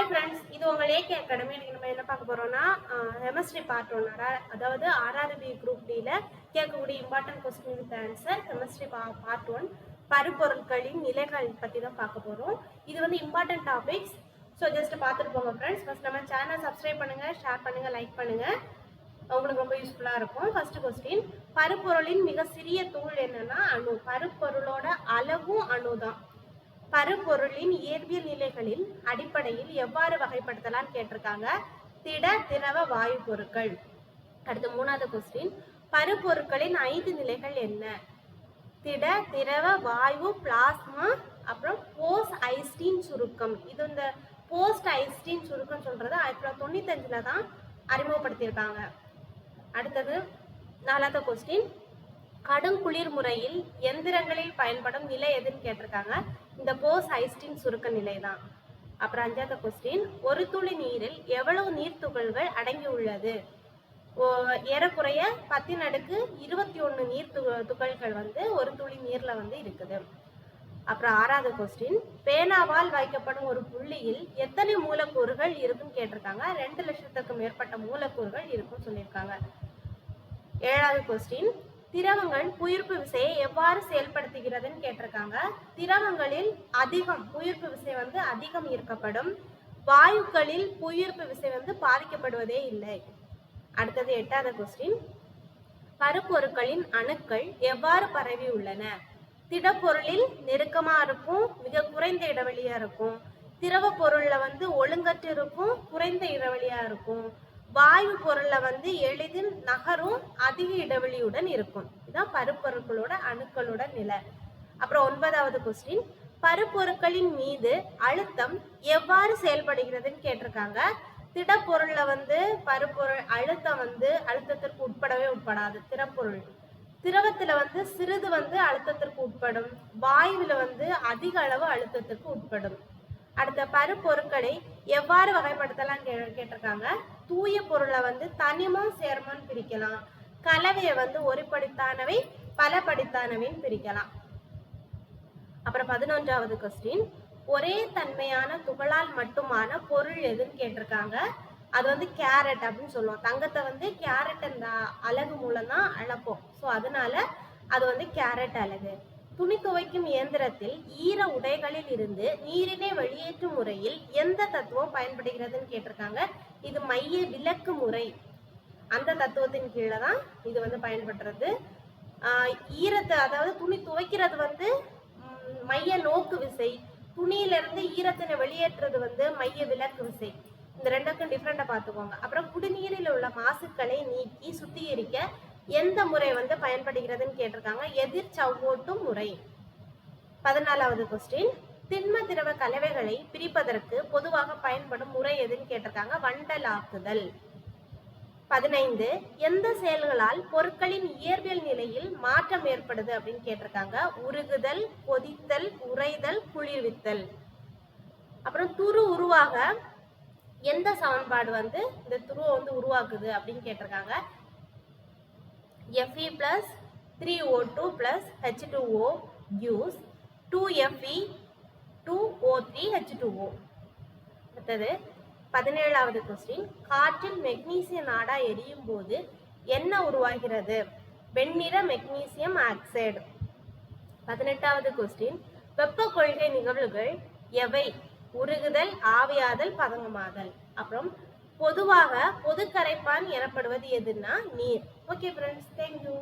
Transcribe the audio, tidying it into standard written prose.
Friends, இது உங்கள் AK academy. இன்னைக்கு நம்ம என்ன பார்க்க போறோம்னா கெமிஸ்ட்ரி பார்ட் 1, அதாவது ஆர்ஆர்பி குரூப் டியில் கேட்கக்கூடிய important question with answer chemistry part 1 பருப்பொருட்களின் நிலைகள் பற்றி தான் பார்க்க போகிறோம். இது வந்து இம்பார்ட்டன்ட் டாபிக்ஸ். ஸோ ஜஸ்ட் பார்த்துட்டு போங்க ஃப்ரெண்ட்ஸ். ஃபர்ஸ்ட் நம்ம சேனல் சப்ஸ்கிரைப் பண்ணுங்கள், ஷேர் பண்ணுங்கள், லைக் பண்ணுங்கள், உங்களுக்கு ரொம்ப யூஸ்ஃபுல்லாக இருக்கும். ஃபர்ஸ்ட் கொஸ்டின், பருப்பொருளின் மிக சிறிய தூள் என்னன்னா அணு. பருப்பொருளோட அளவும் அணு தான். பருப்பொருளின் இயற்பியல் நிலைகளில் அடிப்படையில் எவ்வாறு வகைப்படுத்தலாம்னு கேட்டிருக்காங்க. திட, திரவ, வாயு பொருட்கள். அடுத்து மூணாவது கொஸ்டின், பருப்பொருட்களின் 5 நிலைகள் என்ன? திட, திரவ, வாயு, பிளாஸ்மா, அப்புறம் போஸ்ட் ஐஸ்டீன் சுருக்கம். இது இந்த போஸ்ட் ஐஸ்டீன் சுருக்கம் சொல்றது 1995 தான் அறிமுகப்படுத்தியிருக்காங்க. அடுத்தது நாலாவது கொஸ்டின், கடுங்குளிர் முறையில் எந்திரங்களில் பயன்படும் நிலை எதுன்னு கேட்டிருக்காங்க. இந்த போஸ்ட் ஐஸ்டீன் சுருக்க நிலை தான். அப்புறம் அஞ்சாவது கொஸ்டின், ஒரு துளி நீரில் எவ்வளவு நீர் துகள்கள் அடங்கி உள்ளது? ஏறக்குறைய 10⁻21 நீர் துகள்கள் வந்து ஒரு துளி நீர்ல வந்து இருக்குது. அப்புறம் ஆறாவது கொஸ்டின், பேனாவால் வைக்கப்படும் ஒரு புள்ளியில் எத்தனை மூலக்கூறுகள் இருக்குன்னு கேட்டிருக்காங்க. 2 லட்சத்துக்கும் மேற்பட்ட மூலக்கூறுகள் இருக்குன்னு சொல்லியிருக்காங்க. ஏழாவது கொஸ்டின், திரவங்கள் புயிர்ப்பு விசையை எவ்வாறு செயல்படுத்துகிறதுன்னு கேட்டிருக்காங்க. திரவங்களில் புயிர்ப்பு விசை வந்து அதிகம் ஈர்க்கப்படும். வாயுக்களில் புயிர்ப்பு விசை வந்து பாதிக்கப்படுவதே இல்லை. அடுத்தது எட்டாவது கொஸ்டின், பருப்பொருட்களின் அணுக்கள் எவ்வாறு பரவி உள்ளன? திடப்பொருளில் நெருக்கமா இருக்கும், மிக குறைந்த இடைவெளியா இருக்கும். திரவ பொருள்ல வந்து ஒழுங்கற்று இருக்கும், குறைந்த இடைவெளியா இருக்கும். வாயு பொருள்ல வந்து எளிதில் நகரும், அதிக இடைவெளியுடன் இருக்கும். இதுதான் பருப்பொருட்களோட அணுக்களோட நிலை. அப்புறம் 9வது கொஸ்டின், பருப்பொருட்களின் மீது அழுத்தம் எவ்வாறு செயல்படுகிறதுன்னு கேட்டிருக்காங்க. திடப்பொருள்ல வந்து பருப்பொருள் அழுத்தம் வந்து அழுத்தத்திற்கு உட்படாது. திடப்பொருள் திரவத்துல வந்து சிறிது வந்து அழுத்தத்திற்கு உட்படும். வாயுவில வந்து அதிக அளவு அழுத்தத்திற்கு உட்படும். அடுத்த பருப்பொருட்களை எவ்வாறு வகைப்படுத்தலாம் கேட்டிருக்காங்க. தூய பொருளை வந்து தனிமம், சேர்மம் பிரிக்கலாம். கலவையை வந்து ஒரு படித்தானவை, பல படித்தானவைன்னு பிரிக்கலாம். அப்புறம் 11வது கொஸ்டின், ஒரே தன்மையான துகளால் மட்டுமான பொருள் எதுன்னு கேட்டிருக்காங்க. அது வந்து கேரட் அப்படின்னு சொல்லுவோம். தங்கத்தை வந்து கேரட் அந்த அலகு மூலம் தான் அளப்போம். ஸோ அதனால அது வந்து கேரட் அலகு. துணி துவைக்கும் இயந்திரத்தில் ஈர உடைகளில் இருந்து நீரினை வெளியேற்றும் முறையில் எந்த தத்துவம் பயன்படுகிறதுன்னு கேட்டிருக்காங்க. இது மைய விலக்கு முறை. அந்த தத்துவத்தின் கீழே தான் இது வந்து பயன்படுறது. ஈரத்தை, அதாவது துணி துவைக்கிறது வந்து மைய நோக்கு விசை, துணியிலிருந்து ஈரத்தினை வெளியேற்றுறது வந்து மைய விலக்கு விசை. இந்த ரெண்டுக்கும் டிஃப்ரெண்டா பார்த்துக்கோங்க. அப்புறம் குடிநீரில் உள்ள மாசுக்களை நீக்கி சுத்திகரிக்க எந்த முறை வந்து பயன்படுகிறதுன்னு கேட்டிருக்காங்க. எதிர் சவ்வோட்டும் முறை. 14வது கொஸ்டின், திண்ம திரவ கலவைகளை பிரிப்பதற்கு பொதுவாக பயன்படும் முறை எதுன்னு கேட்டிருக்காங்க. வண்டலாக்குதல். 15, எந்த செயல்களால் பொருட்களின் இயற்பியல் நிலையில் மாற்றம் ஏற்படுது அப்படின்னு கேட்டிருக்காங்க. உருகுதல், கொதித்தல், உறைதல், குளிர்வித்தல். அப்புறம் துரு உருவாக எந்த சமன்பாடு வந்து இந்த துருவை வந்து உருவாக்குது அப்படின்னு கேட்டிருக்காங்க. Fe plus 3O2 plus H2O gives 2Fe 2O3 H2O. அடுத்தது 17வது கொஸ்டின், காற்றில் மெக்னீசிய நாடா எரியும் போது என்ன உருவாகிறது? வெண்ணிற மெக்னீசியம் ஆக்சைடு. 18வது கொஸ்டின், வெப்ப கொள்கை நிகழ்வுகள் எவை? உருகுதல், ஆவியாதல், பதங்கமாதல். அப்புறம் பொதுவாக பொது கரைப்பான் எனப்படுவது எதுன்னா நீர். Okay friends, thank you.